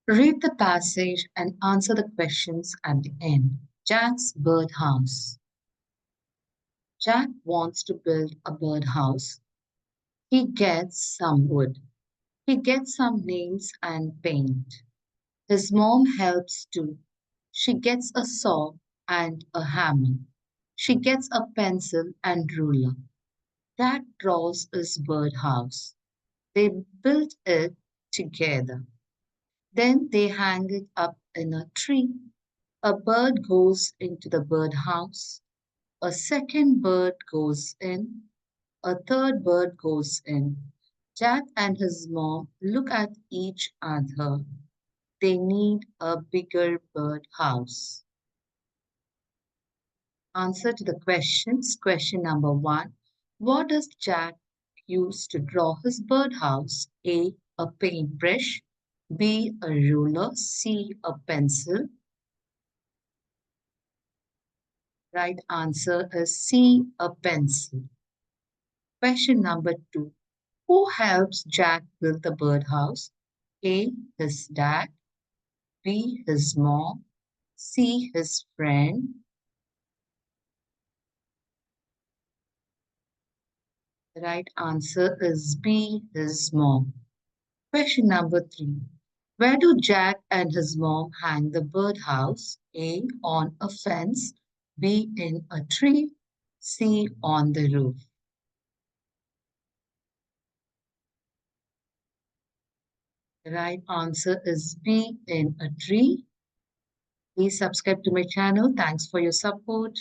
Read the passage and answer the questions at the end. Jack's birdhouse. Jack wants to build a birdhouse. He gets some wood. He gets some nails and paint. His mom helps too. She gets a saw and a hammer. She gets a pencil and ruler. Jack draws his birdhouse. They build it together. Then they hang it up in a tree. A bird goes into the birdhouse. A second bird goes in. A third bird goes in. Jack and his mom look at each other. They need a bigger birdhouse. Answer to the questions. Question number one. What does Jack use to draw his birdhouse? A paintbrush. B. A ruler. C. A pencil. Right answer is C. A pencil. Question number two. Who helps Jack build the birdhouse? A. His dad. B. His mom. C. His friend. The right answer is B. His mom. Question number three. Where do Jack and his mom hang the birdhouse? A. On a fence. B. In a tree. C. On the roof. The right answer is B. In a tree. Please subscribe to my channel. Thanks for your support.